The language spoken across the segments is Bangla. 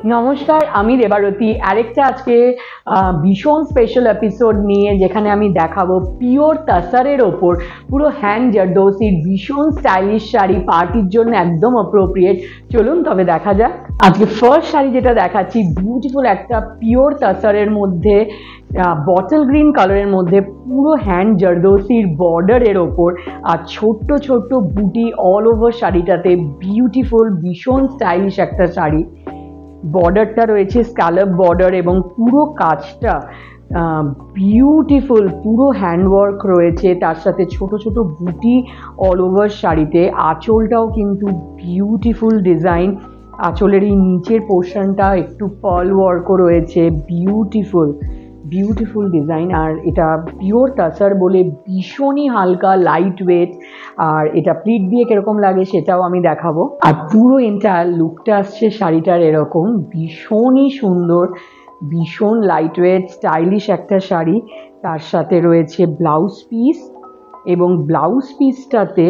নমস্কার, আমি রেবারতী। আরেকটা আজকে ভীষণ স্পেশাল এপিসোড নিয়ে, যেখানে আমি দেখাবো পিওর তাসারের ওপর পুরো হ্যান্ড জারদৌসির ভীষণ স্টাইলিশ শাড়ি, পার্টির জন্য একদম অ্যাপ্রোপ্রিয়েট। চলুন তবে দেখা যাক। আজকে ফার্স্ট শাড়ি যেটা দেখাচ্ছি, বিউটিফুল একটা পিওর তাসারের মধ্যে বটল গ্রিন কালারের মধ্যে পুরো হ্যান্ড জারদৌসির বর্ডারের ওপর আর ছোট্ট ছোট্ট বুটি অল ওভার শাড়িটাতে। বিউটিফুল, ভীষণ স্টাইলিশ একটা শাড়ি। বর্ডারটা রয়েছে স্ক্যালপ বর্ডার এবং পুরো কাজটা বিউটিফুল, পুরো হ্যান্ডওয়ার্ক রয়েছে, তার সাথে ছোট ছোট বুটি অল ওভার শাড়িতে। আঁচলটাও কিন্তু বিউটিফুল ডিজাইন, আঁচলের এই নিচের পোর্শনটা একটু পার্ল ওয়ার্কও রয়েছে। Beautiful beautiful design. আর এটা পিওর তাসার বলে ভীষণই হালকা, লাইট ওয়েট। আর এটা প্লিট দিয়ে কিরকম লাগে সেটাও আমি দেখাবো। আর পুরো এন্টায়ার লুকটা আসছে শাড়িটার এরকম, ভীষণই সুন্দর, ভীষণ লাইট ওয়েট স্টাইলিশ একটা শাড়ি। তার সাথে রয়েছে ব্লাউজ পিস, এবং ব্লাউজ পিসটাতে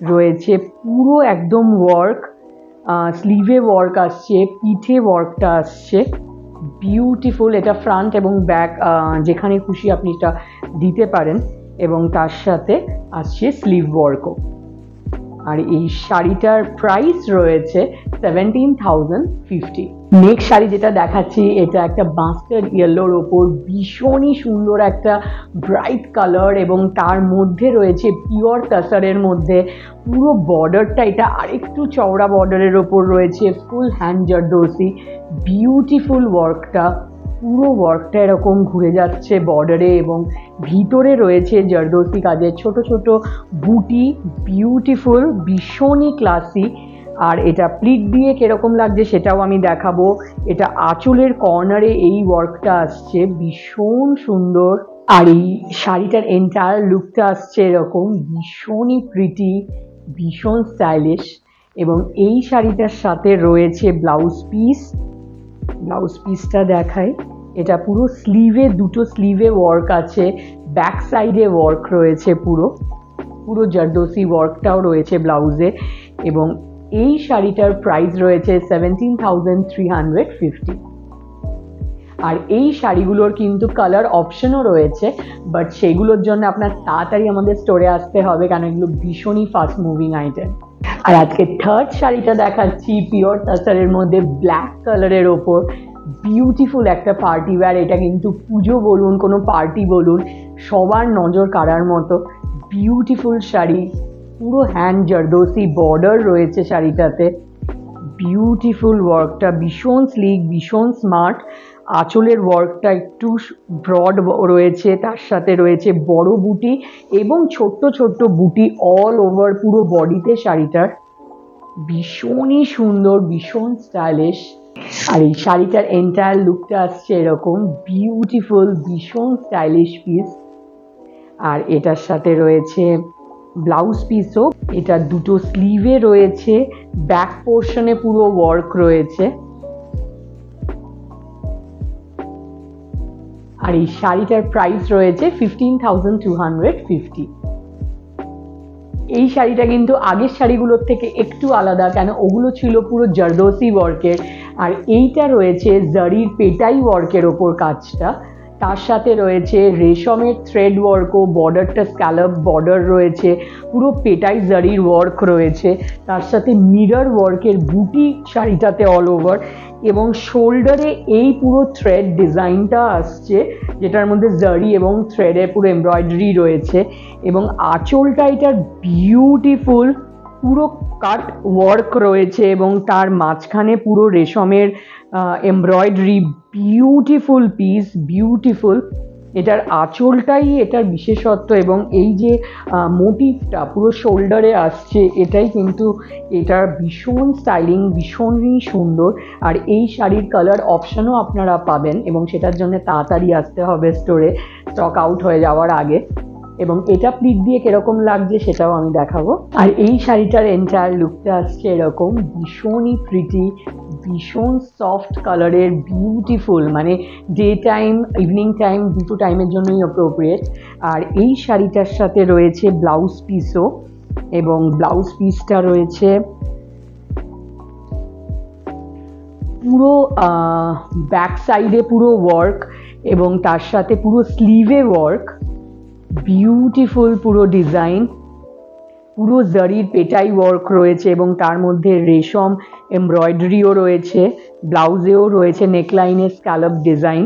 রয়েছে পুরো একদম ওয়ার্ক, স্লিভে ওয়ার্ক আসছে, পিঠে ওয়ার্কটা আসছে। বিউটিফুল। এটা ফ্রন্ট এবং ব্যাক যেখানে খুশি আপনি এটা দিতে পারেন, এবং তার সাথে আসছে স্লিভ ওয়ার্কও। আর এই শাড়িটার প্রাইস রয়েছে 17,050। নেক্সট শাড়ি যেটা দেখাচ্ছি, এটা একটা মাস্টার্ড ইয়েলোর ওপর ভীষণই সুন্দর একটা ব্রাইট কালার, এবং তার মধ্যে রয়েছে পিওর তাসারের মধ্যে পুরো বর্ডারটা, এটা আরেকটু চওড়া বর্ডারের ওপর রয়েছে ফুল হ্যান্ড জারদৌসি। বিউটিফুল ওয়ার্কটা, পুরো ওয়ার্কটা এরকম ঘুরে যাচ্ছে বর্ডারে, এবং ভিতরে রয়েছে জারদৌসি কাজের ছোট ছোট বুটি। বিউটিফুল, ভীষণই ক্লাসি। আর এটা প্লিট দিয়ে কিরকম লাগছে সেটাও আমি দেখাবো। এটা আঁচলের কর্নারে এই ওয়ার্কটা আসছে, ভীষণ সুন্দর। আর এই শাড়িটার এন্টায়ার লুকটা আসছে এরকম, ভীষণই প্রিটি, ভীষণ স্টাইলিশ। এবং এই শাড়িটার সাথে রয়েছে ব্লাউজ পিস। ব্লাউজ পিসটা দেখাই। এটা পুরো স্লিভে, দুটো স্লিভে ওয়ার্ক আছে, ব্যাক সাইডে ওয়ার্ক রয়েছে, পুরো পুরো জারদৌসি ওয়ার্কটাও রয়েছে ব্লাউজে। এবং এই শাড়িটার প্রাইস রয়েছে 17,350। আর এই শাড়িগুলোর কিন্তু কালার অপশনও রয়েছে, বাট সেগুলোর জন্য আপনার তাড়াতাড়ি আমাদের স্টোরে আসতে হবে, কারণ এগুলো ভীষণই ফাস্ট মুভিং আইটেম। আর আজকে থার্ড শাড়িটা দেখাচ্ছি পিওর তাসারের মধ্যে ব্ল্যাক কালারের ওপর। বিউটিফুল একটা পার্টি ওয়্যার। এটা কিন্তু পুজো বলুন, কোনো পার্টি বলুন, সবার নজর কাড়ার মতো বিউটিফুল শাড়ি। পুরো হ্যান্ড জারদৌসি বর্ডার রয়েছে শাড়িটাতে। বিউটিফুল ওয়ার্কটা, ভীষণ স্লিক, ভীষণ স্মার্ট। আঁচলের ওয়ার্কটা একটু ব্রড রয়েছে, তার সাথে রয়েছে বড় বুটি এবং ছোট্ট ছোট্ট বুটি অল ওভার পুরো বডিতে শাড়িটার। ভীষণই সুন্দর, ভীষণ স্টাইলিশ। আর এই শাড়িটার এন্টায়ার লুকটা আসছে এরকম, বিউটিফুল, ভীষণ স্টাইলিশ পিস। আর এটার সাথে রয়েছে ব্লাউজ পিসও। এটা দুটো স্লিভে রয়েছে, ব্যাক পোর্শনে পুরো ওয়ার্ক রয়েছে। আর এই শাড়িটার প্রাইস রয়েছে 15,250। এই শাড়িটা কিন্তু আগের শাড়িগুলোর থেকে একটু আলাদা, কেন ওগুলো ছিল পুরো জারদৌসি ওয়ার্কের, আর এইটা রয়েছে জারির পেটাই ওয়ার্কের ওপর কাজটা। তার সাথে রয়েছে রেশমের থ্রেড ওয়ার্কও, বর্ডারটা স্ক্যালপ বর্ডার রয়েছে, পুরো পেটাই জারির ওয়ার্ক রয়েছে, তার সাথে মিরর ওয়ার্কের বুটি শাড়িটাতে অল ওভার, এবং শোল্ডারে এই পুরো থ্রেড ডিজাইনটা আসছে, যেটার মধ্যে জারি এবং থ্রেডের পুরো এমব্রয়ডারি রয়েছে। এবং আঁচলটা এটার বিউটিফুল, পুরো কাট ওয়ার্ক রয়েছে, এবং তার মাঝখানে পুরো রেশমের এমব্রয়ডারি। Beautiful piece, beautiful. এটার আঁচলটাই এটার বিশেষত্ব, এবং এই যে মোটিভটা পুরো শোল্ডারে আসছে, এটাই কিন্তু এটার ভীষণ স্টাইলিং, ভীষণই সুন্দর। আর এই শাড়ির কালার অপশনও আপনারা পাবেন, এবং সেটার জন্য তাড়াতাড়ি আসতে হবে স্টোরে, স্টক আউট হয়ে যাওয়ার আগে। এবং এটা প্লিট দিয়ে কিরকম লাগছে সেটাও আমি দেখাবো। আর এই শাড়িটার এন্টায়ার লুকটা আসছে এরকম, ভীষণই প্রিটি, ভীষণ সফট কালারের, বিউটিফুল, মানে ডে টাইম ইভিনিং টাইম দুটো টাইমের জন্যই অ্যাপ্রোপ্রিয়েট। আর এই শাড়িটার সাথে রয়েছে ব্লাউজ পিসও, এবং ব্লাউজ পিসটা রয়েছে পুরো ব্যাক সাইডে পুরো ওয়ার্ক এবং তার সাথে পুরো স্লিভে ওয়ার্ক, বিউটিফুল পুরো ডিজাইন, পুরো জারির পেটাই ওয়ার্ক রয়েছে এবং তার মধ্যে রেশম এমব্রয়ডারিও রয়েছে, ব্লাউজেও রয়েছে নেকলাইনের স্ক্যালপ ডিজাইন।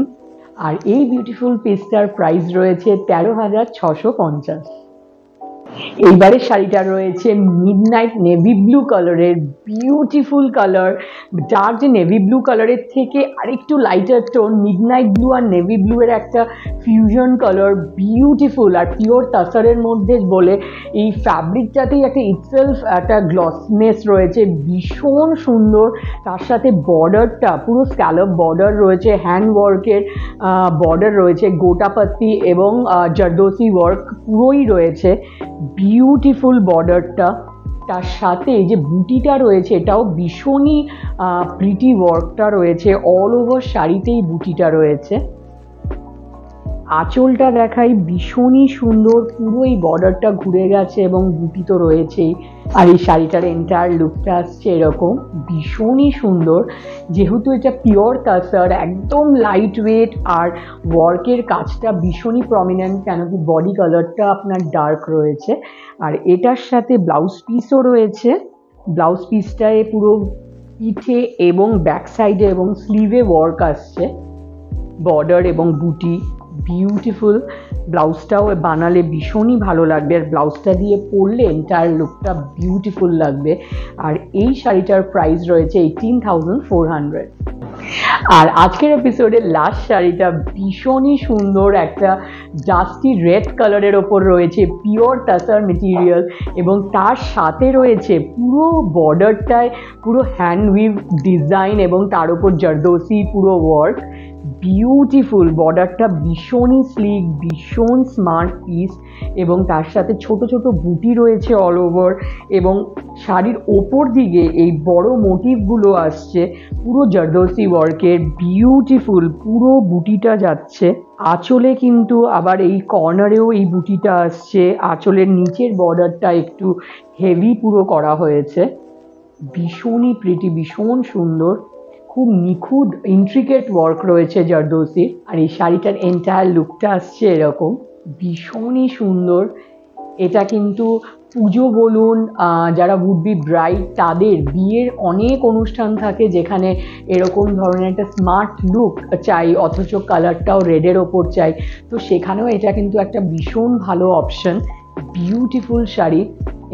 আর এই বিউটিফুল পিসটার প্রাইস রয়েছে 13,650। এইবারের শাড়িটা রয়েছে মিডনাইট নেভি ব্লু কালারের, বিউটিফুল কালার। ডার্ক যে নেভি ব্লু কালারের থেকে আরেকটু লাইটার টোন, মিডনাইট ব্লু আর নেভি ব্লু এর একটা ফিউশন কালার, বিউটিফুল। আর পিওর তাসারের মধ্যে বলে এই ফ্যাব্রিকটাতেই একটা ইটসেলফ একটা গ্লসনেস রয়েছে, ভীষণ সুন্দর। তার সাথে বর্ডারটা পুরো স্ক্যালপ বর্ডার রয়েছে, হ্যান্ড ওয়ার্কের বর্ডার রয়েছে, গোটাপাত্তি এবং জারদোসি ওয়ার্ক পুরোই রয়েছে, বিউটিফুল বর্ডারটা। তার সাথে যে বুটিটা রয়েছে এটাও ভীষণই প্রিটি ওয়ার্কটা রয়েছে, অল ওভার শাড়িতেই বুটিটা রয়েছে। আঁচলটা দেখাই, ভীষণই সুন্দর, পুরো এই বর্ডারটা ঘুরে গেছে এবং বুটি তো রয়েছেই। আর এই শাড়িটার এন্টায়ার লুকটা আসছে এরকম, ভীষণই সুন্দর। যেহেতু এটা পিওর তাসার, একদম লাইট ওয়েট, আর ওয়ার্কের কাজটা ভীষণই প্রমিনেন্ট, কেন কি বডি কালারটা আপনার ডার্ক রয়েছে। আর এটার সাথে ব্লাউজ পিসও রয়েছে, ব্লাউজ পিসটায় পুরো পিঠে এবং ব্যাক সাইডে এবং স্লিভে ওয়ার্ক আসছে, বর্ডার এবং বুটি, বিউটিফুল। ব্লাউজটাও বানালে ভীষণই ভালো লাগবে, আর ব্লাউজটা দিয়ে পরলে এন্টায়ার লুকটা বিউটিফুল লাগবে। আর এই শাড়িটার প্রাইস রয়েছে 18,400। আর আজকের এপিসোডের লাস্ট শাড়িটা ভীষণই সুন্দর, একটা ডাস্টি রেড কালারের ওপর রয়েছে, পিওর টাসার মেটেরিয়াল, এবং তার সাথে রয়েছে পুরো বর্ডারটায় পুরো হ্যান্ড উইভ ডিজাইন এবং তার উপর জারদোসি পুরো ওয়ার্ক, বিউটিফুল। বর্ডারটা ভীষণই স্লিক, ভীষণ স্মার্ট পিস, এবং তার সাথে ছোট ছোট বুটি রয়েছে অল ওভার, এবং শাড়ির ওপর দিকে এই বড় মোটিভগুলো আসছে পুরো জারদোসি ওয়ার্কের, বিউটিফুল পুরো বুটিটা যাচ্ছে। আঁচলে কিন্তু আবার এই কর্নারেও এই বুটিটা আসছে, আঁচলের নিচের বর্ডারটা একটু হেভি পুরো করা হয়েছে, ভীষণই প্রিটি, ভীষণ সুন্দর, খুব নিখুঁত ইন্ট্রিকেট ওয়ার্ক রয়েছে জারদোসির। আর এই শাড়িটার এন্টায়ার লুকটা আসছে এরকম, ভীষণই সুন্দর। এটা কিন্তু পুজো বলুন, যারা উড বি ব্রাইড তাদের বিয়ের অনেক অনুষ্ঠান থাকে যেখানে এরকম ধরনের একটা স্মার্ট লুক চাই, অথচ কালারটাও রেডের ওপর চাই, তো সেখানেও এটা কিন্তু একটা ভীষণ ভালো অপশন, বিউটিফুল শাড়ি।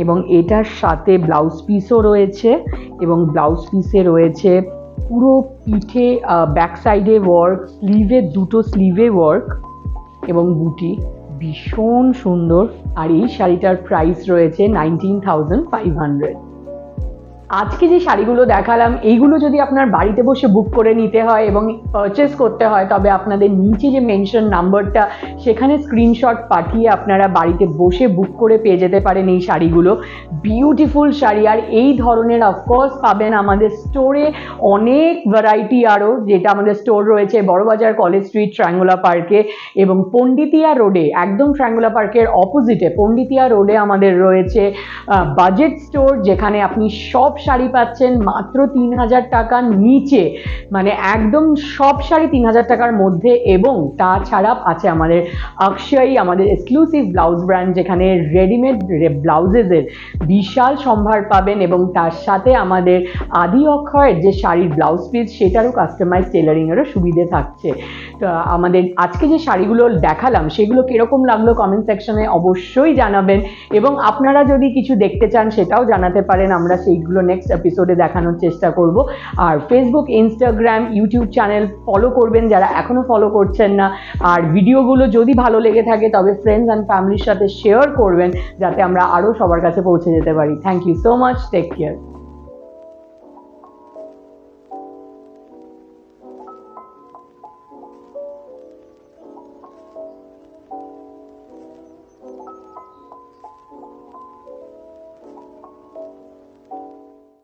এবং এটার সাথে ব্লাউজ পিসও রয়েছে, এবং ব্লাউজ পিসে রয়েছে পুরো পিঠে ব্যাক সাইডে ওয়ার্ক, স্লিভে দুটো স্লিভে ওয়ার্ক এবং বুটি, ভীষণ সুন্দর। আর এই শাড়িটার প্রাইস রয়েছে 19,500। আজকে যে শাড়িগুলো দেখালাম এইগুলো যদি আপনার বাড়িতে বসে বুক করে নিতে হয় এবং পারচেস করতে হয়, তবে আপনাদের নিচে যে মেনশন নাম্বারটা সেখানে স্ক্রিনশট পাঠিয়ে আপনারা বাড়িতে বসে বুক করে পেয়ে যেতে পারেন এই শাড়িগুলো, বিউটিফুল শাড়ি। আর এই ধরনের অফকোর্স পাবেন আমাদের স্টোরে অনেক ভ্যারাইটি, আরও যেটা আমাদের স্টোর রয়েছে বড়বাজার কলেজ স্ট্রিট ট্রায়াঙ্গুলার পার্কে এবং পণ্ডিতিয়া রোডে, একদম ট্রায়াঙ্গুলার পার্কের অপোজিটে পণ্ডিতিয়া রোডে আমাদের রয়েছে বাজেট স্টোর, যেখানে আপনি সব শাড়ি পাচ্ছেন মাত্র 3,000 টাকার নিচে, মানে একদম সব শাড়ি 3,000 টাকার মধ্যে। এবং তাছাড়া আছে আমাদের অক্ষয়, আমাদের এক্সক্লুসিভ ব্লাউজ ব্র্যান্ড, যেখানে রেডিমেড ব্লাউজেসের বিশাল সম্ভার পাবেন, এবং তার সাথে আমাদের আদি অক্ষয়ের যে শাড়ির ব্লাউজ পিস সেটারও কাস্টমাইজ টেলারিংয়েরও সুবিধে থাকছে। তো আমাদের আজকে যে শাড়িগুলো দেখালাম সেগুলো কীরকম লাগলো কমেন্ট সেকশনে অবশ্যই জানাবেন, এবং আপনারা যদি কিছু দেখতে চান সেটাও জানাতে পারেন, আমরা সেইগুলো নেক্সট এপিসোডে দেখানোর চেষ্টা করব। আর Facebook, Instagram, YouTube channel follow করবেন যারা এখনও ফলো করছেন না। আর ভিডিওগুলো যদি ভালো লেগে থাকে তবে ফ্রেন্ডস অ্যান্ড ফ্যামিলির সাথে শেয়ার করবেন, যাতে আমরা আরও সবার কাছে পৌঁছে যেতে পারি। Thank you so much, take care.